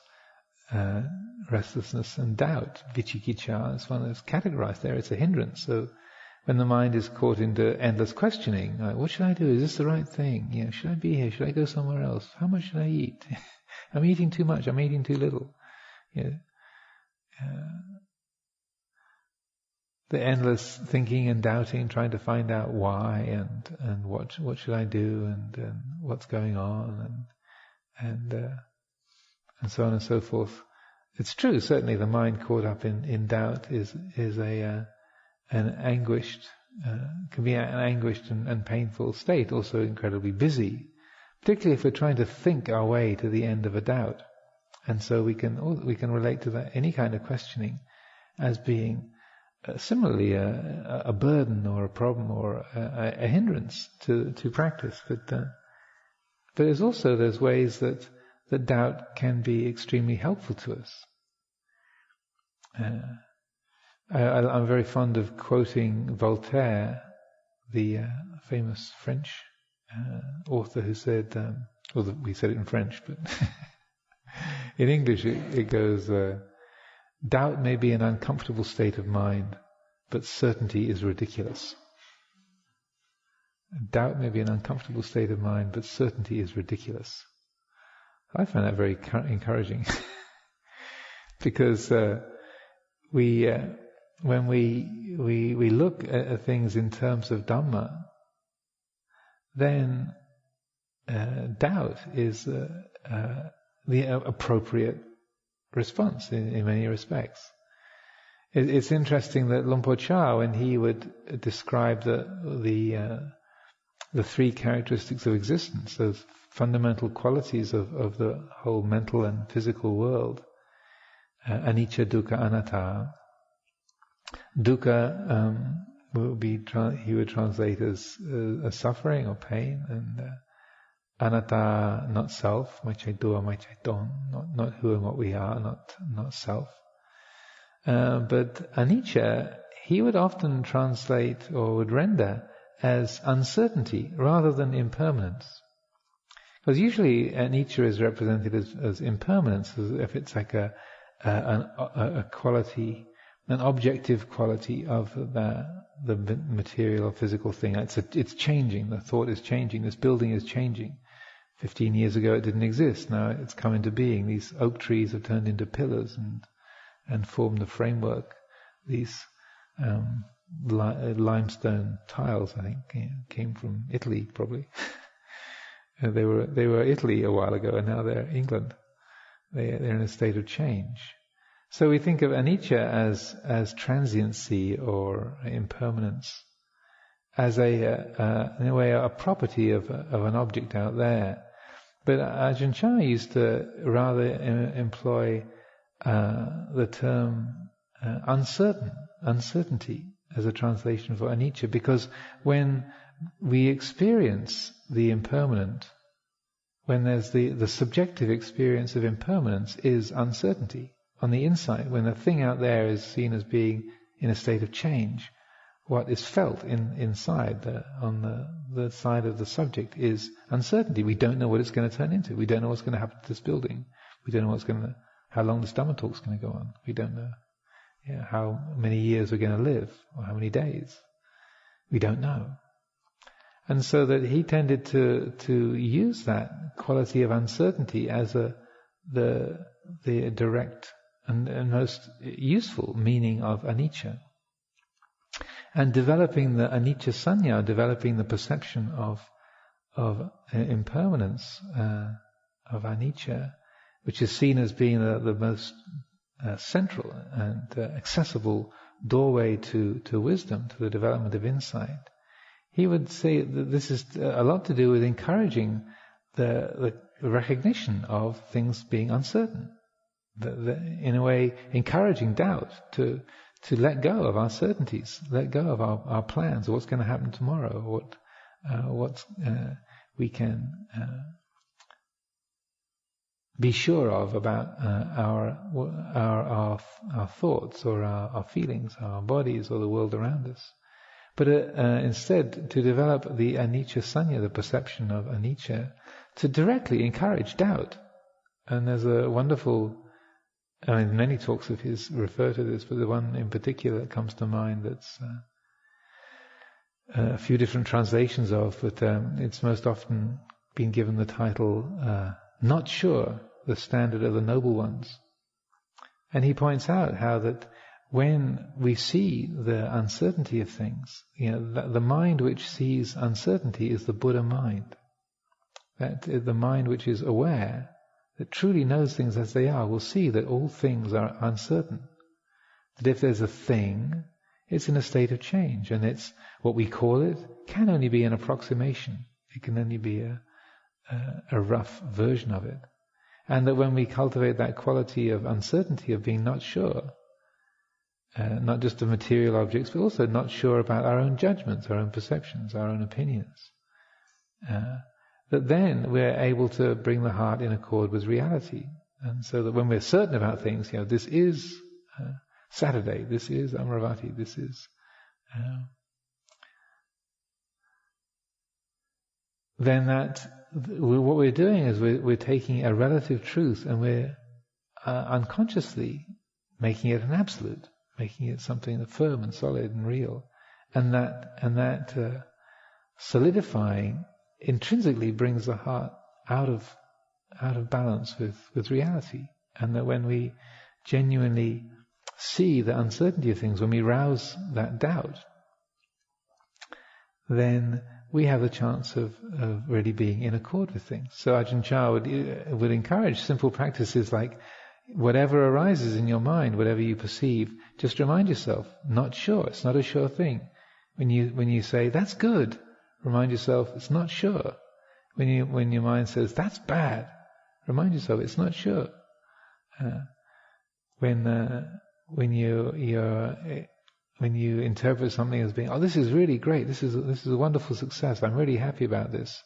restlessness, and doubt. Vicikicca is one that's categorized there. It's a hindrance. So when the mind is caught into endless questioning, like, what should I do? Is this the right thing? Should I be here? Should I go somewhere else? How much should I eat? I'm eating too much. I'm eating too little. The endless thinking and doubting, trying to find out why and what should I do and what's going on and so on and so forth. It's true, certainly the mind caught up in doubt is an anguished, can be an anguished and painful state, also incredibly busy, particularly if we're trying to think our way to the end of a doubt. And so we can relate to that, any kind of questioning, as being similarly a burden or a problem or a hindrance to practice. But there's ways that doubt can be extremely helpful to us. I'm very fond of quoting Voltaire, the famous French author, who said, we said it in French, but in English it goes, doubt may be an uncomfortable state of mind, but certainty is ridiculous. Doubt may be an uncomfortable state of mind, but certainty is ridiculous. I find that very encouraging because when we look at things in terms of Dhamma, then doubt is the appropriate response in many respects. It's interesting that Luang Por Chah, when he would describe the 3 characteristics of existence, those fundamental qualities of the whole mental and physical world, anicca, dukkha, anatta, Dukkha he would translate as suffering or pain, and anatta, not self, my chaitwa, my chaiton, not who and what we are, not self. But anicca, he would often translate or would render as uncertainty rather than impermanence. Because usually anicca is represented as impermanence, as if it's like a quality, an objective quality of the material or physical thing. It's changing, the thought is changing, this building is changing. 15 years ago it didn't exist, now it's come into being. These oak trees have turned into pillars and formed the framework. These limestone tiles, I think, came from Italy probably. They were Italy a while ago, and now they're England. They're in a state of change. So we think of anicca as transiency or impermanence, as in a way a property of an object out there. But Ajahn Chah used to rather employ the term uncertainty as a translation for anicca, because when we experience the impermanent, when there's the subjective experience of impermanence is uncertainty. On the inside, when the thing out there is seen as being in a state of change, what is felt inside, on the side of the subject, is uncertainty. We don't know what it's going to turn into. We don't know what's going to happen to this building. We don't know how long this Dhamma talk's going to go on. We don't know how many years we're going to live, or how many days. We don't know. And so that he tended to use that quality of uncertainty as the direct and most useful meaning of anicca. And developing the anicca sanya, developing the perception of impermanence, of anicca, which is seen as being the most central and accessible doorway to wisdom, to the development of insight. He would say that this is a lot to do with encouraging the recognition of things being uncertain. In a way, encouraging doubt, to let go of our certainties, let go of our plans, or what's going to happen tomorrow, what we can be sure of about our thoughts, or our feelings, our bodies, or the world around us. But instead, to develop the anicca sanya, the perception of anicca, to directly encourage doubt. And there's a wonderful, many talks of his refer to this, but the one in particular that comes to mind that's a few different translations of, but it's most often been given the title, Not Sure, the Standard of the Noble Ones. And he points out how that when we see the uncertainty of things, the mind which sees uncertainty is the Buddha mind. That the mind which is aware, that truly knows things as they are, will see that all things are uncertain. That if there's a thing, it's in a state of change, and it's what we call it can only be an approximation. It can only be a rough version of it. And that when we cultivate that quality of uncertainty, of being not sure, not just of material objects, but also not sure about our own judgments, our own perceptions, our own opinions, that then we're able to bring the heart in accord with reality. And so that when we're certain about things, this is Saturday, this is Amaravati, this is... then what we're doing is we're taking a relative truth and we're unconsciously making it an absolute, making it something firm and solid and real, and that solidifying intrinsically brings the heart out of balance with reality. And that when we genuinely see the uncertainty of things, when we rouse that doubt, then we have the chance of really being in accord with things. So Ajahn Chah would encourage simple practices like, whatever arises in your mind, whatever you perceive, just remind yourself, not sure, it's not a sure thing. When you say, that's good, remind yourself, it's not sure. When your mind says, that's bad, remind yourself, it's not sure. When you're when you interpret something as being, oh, this is really great, this is a wonderful success, I'm really happy about this.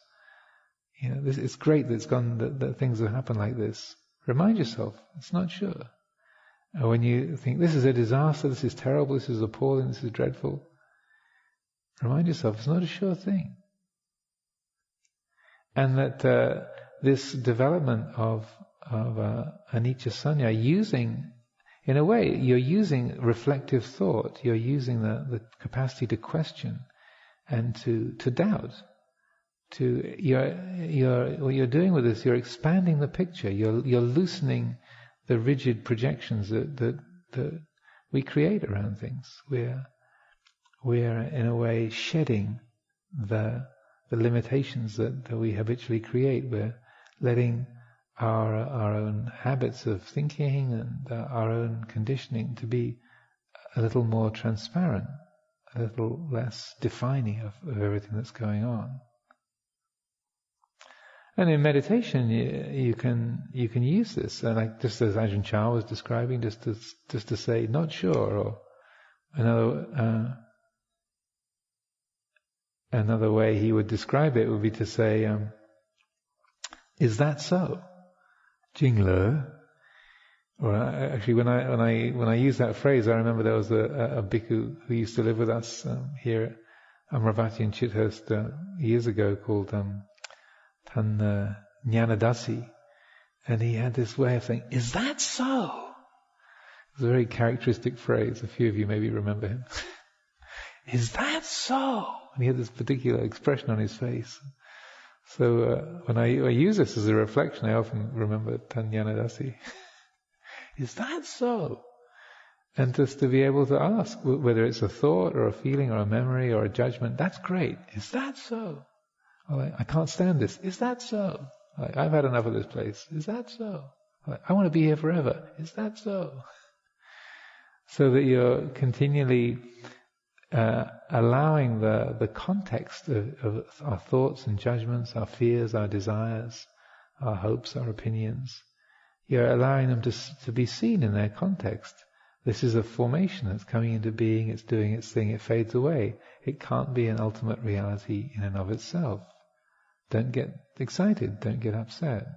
It's great that it's gone, that things have happened like this. Remind yourself, it's not sure. Or when you think, this is a disaster, this is terrible, this is appalling, this is dreadful, remind yourself, it's not a sure thing. And that this development of anicca sanya, using, in a way, you're using reflective thought, you're using the capacity to question and to doubt. What you're doing with this, you're expanding the picture, you're loosening the rigid projections that we create around things. We're in a way shedding the limitations that we habitually create. We're letting our own habits of thinking and our own conditioning to be a little more transparent, a little less defining of everything that's going on. And in meditation, you can use this, like just as Ajahn Chah was describing, just to say not sure, or another way he would describe it would be to say, is that so? Jing le. Or actually, when I use that phrase, I remember there was a bhikkhu who used to live with us here at Amaravati in Chithurst years ago, called Tan Jnanadasi, and he had this way of saying, is that so? It was a very characteristic phrase. A few of you maybe remember him. Is that so? And he had this particular expression on his face. So when I use this as a reflection, I often remember Tan Jnanadasi. Is that so? And just to be able to ask, whether it's a thought or a feeling or a memory or a judgment, that's great. Is that so? I can't stand this. Is that so? I've had enough of this place. Is that so? I want to be here forever. Is that so? So that you're continually allowing the context of our thoughts and judgments, our fears, our desires, our hopes, our opinions. You're allowing them to be seen in their context. This is a formation that's coming into being, it's doing its thing, it fades away. It can't be an ultimate reality in and of itself. Don't get excited, don't get upset,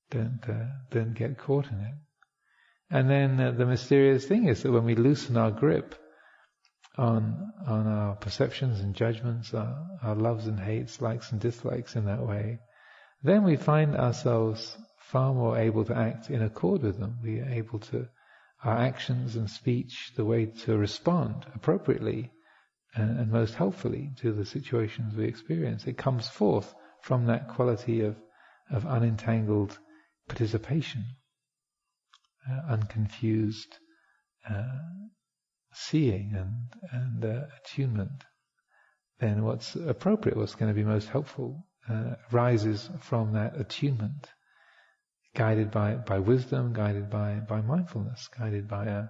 don't get caught in it. And then the mysterious thing is that when we loosen our grip on our perceptions and judgments, our loves and hates, likes and dislikes in that way, then we find ourselves far more able to act in accord with them. We are able to, our actions and speech, the way to respond appropriately and most helpfully to the situations we experience. It comes forth from that quality of unentangled participation, unconfused seeing and attunement. Then what's appropriate, what's going to be most helpful, rises from that attunement, guided by wisdom, guided by mindfulness, guided by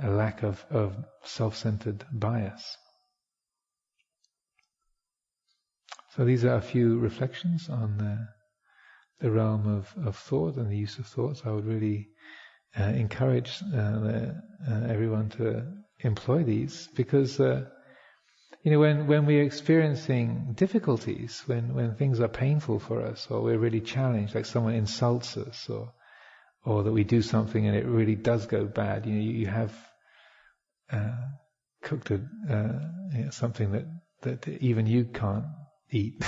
a lack of self-centered bias. So these are a few reflections on the realm of thought and the use of thoughts. I would really encourage everyone to employ these, because when we're experiencing difficulties, when things are painful for us, or we're really challenged, like someone insults us, or that we do something and it really does go bad. You have cooked something that even you can't eat,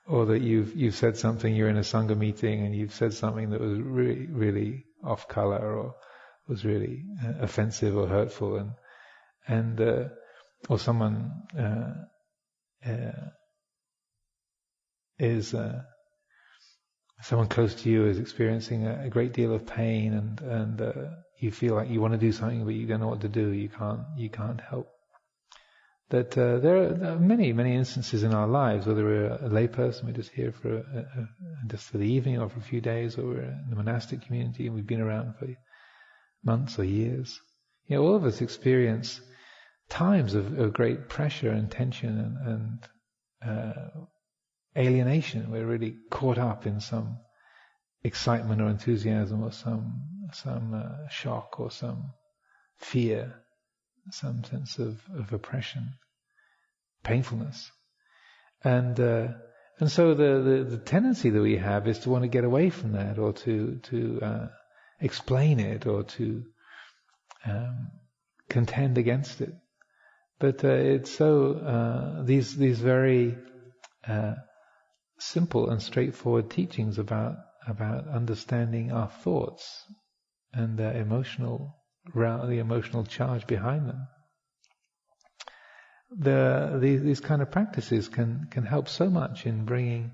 or that you've said something. You're in a sangha meeting and you've said something that was really, really off color, or was really offensive or hurtful, and or someone someone close to you is experiencing a great deal of pain, and you feel like you want to do something but you don't know what to do. You can't help. That there are many instances in our lives, whether we're a lay person, we're just here just for the evening or for a few days, or we're in the monastic community and we've been around for months or years. All of us experience times of great pressure and tension and alienation. We're really caught up in some excitement or enthusiasm, or some shock or some fear some sense of oppression, painfulness. And so the tendency that we have is to want to get away from that, or to explain it, or to contend against it. But it's so these very simple and straightforward teachings about understanding our thoughts and the emotional charge behind them. These kind of practices can help so much in bringing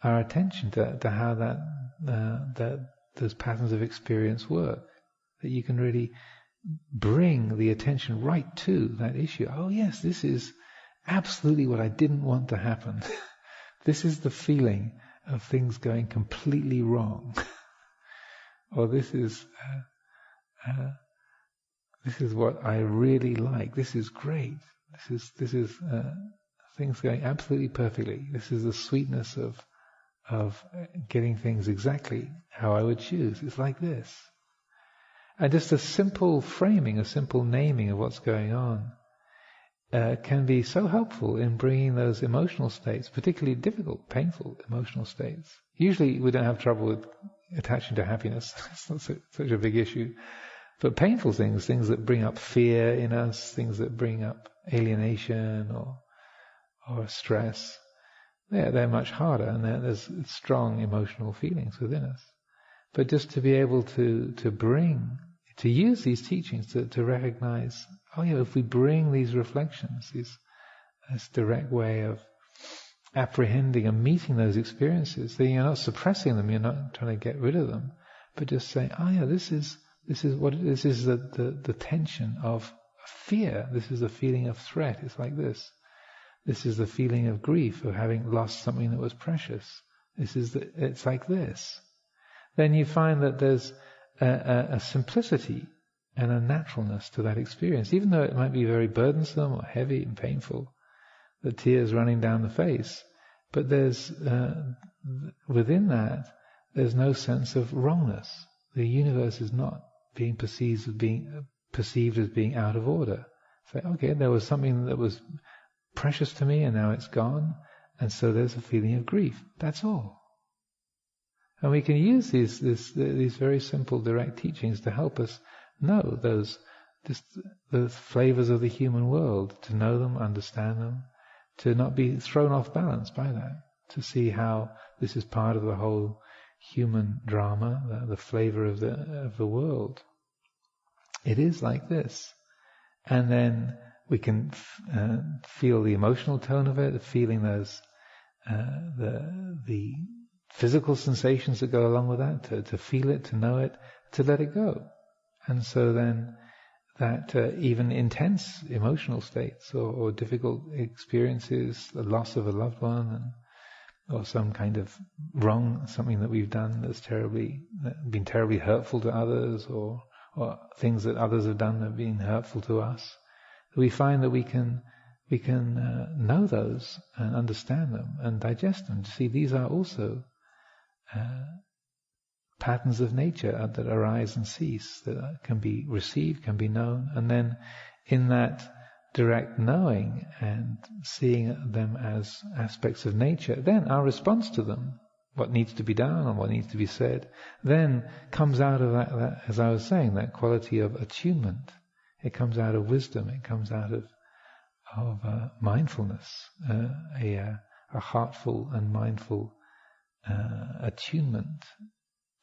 our attention to how that those patterns of experience work. That you can really bring the attention right to that issue. Oh yes, this is absolutely what I didn't want to happen. This is the feeling of things going completely wrong. Or this is what I really like. This is great. This is things going absolutely perfectly. This is the sweetness of getting things exactly how I would choose. It's like this. And just a simple framing, a simple naming of what's going on can be so helpful in bringing those emotional states, particularly difficult, painful emotional states. Usually we don't have trouble with attaching to happiness. It's not such a big issue. But painful things that bring up fear in us, things that bring up alienation or stress, they're much harder, and there's strong emotional feelings within us. But just to be able to use these teachings to recognize, if we bring these reflections, this direct way of apprehending and meeting those experiences, then you're not suppressing them, you're not trying to get rid of them, but just saying, this is the tension of fear. This is the feeling of threat. It's like this. This is the feeling of grief, of having lost something that was precious. It's like this. Then you find that there's a simplicity and a naturalness to that experience, even though it might be very burdensome or heavy and painful, the tears running down the face. But there's within that, there's no sense of wrongness. The universe is not being perceived as being out of order. Say, there was something that was precious to me and now it's gone, and so there's a feeling of grief. That's all. And we can use these very simple, direct teachings to help us know those flavors of the human world, to know them, understand them, to not be thrown off balance by that, to see how this is part of the whole human drama, the flavor of the world. It is like this. And then we can feel the emotional tone of it, feeling those the physical sensations that go along with that, to feel it, to know it, to let it go. And so then that even intense emotional states or difficult experiences, the loss of a loved one, or some kind of wrong, something that we've done that's been terribly hurtful to others, or things that others have done that have been hurtful to us, we find that we can know those and understand them and digest them. To see these are also patterns of nature that arise and cease, that can be received, can be known, and then in that direct knowing and seeing them as aspects of nature, then our response to them, what needs to be done and what needs to be said, then comes out of that, as I was saying, that quality of attunement. It comes out of wisdom. It comes out of mindfulness, a heartful and mindful attunement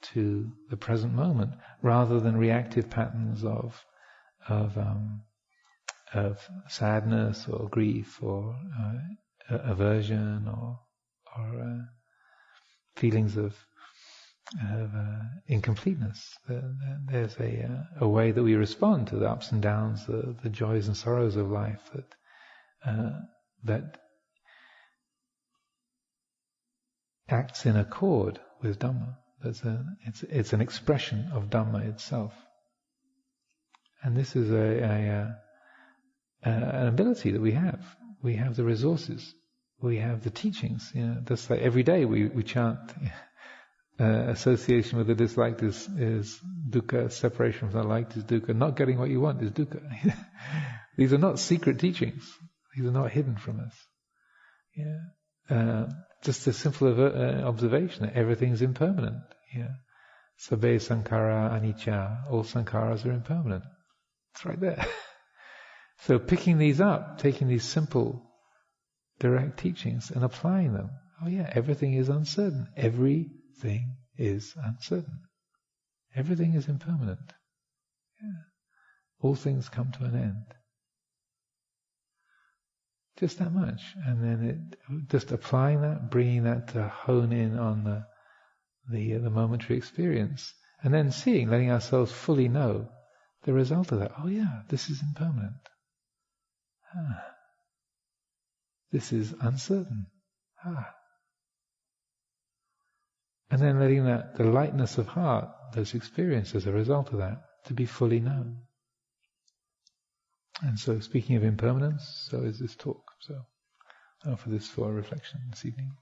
to the present moment, rather than reactive patterns of sadness or grief or aversion or feelings of incompleteness. There's a way that we respond to the ups and downs, the joys and sorrows of life that acts in accord with Dhamma. It's an expression of Dhamma itself. And this is an ability that we have. We have the resources. We have the teachings. Just like every day we chant association with the disliked is dukkha, separation from the liked is dukkha, not getting what you want is dukkha. These are not secret teachings. These are not hidden from us. Yeah. Just a simple observation that everything is impermanent. Yeah. Sabbe sankhara anicca, all sankharas are impermanent. It's right there. So picking these up, taking these simple, direct teachings and applying them. Oh yeah, everything is uncertain. Everything is uncertain. Everything is impermanent. Yeah. All things come to an end. Just that much. And then just applying that, bringing that to hone in on the momentary experience. And then letting ourselves fully know the result of that. Oh yeah, this is impermanent. This is uncertain. And then letting the lightness of heart, those experiences as a result of that, to be fully known. And so, speaking of impermanence, so is this talk. So, I offer this for reflection this evening.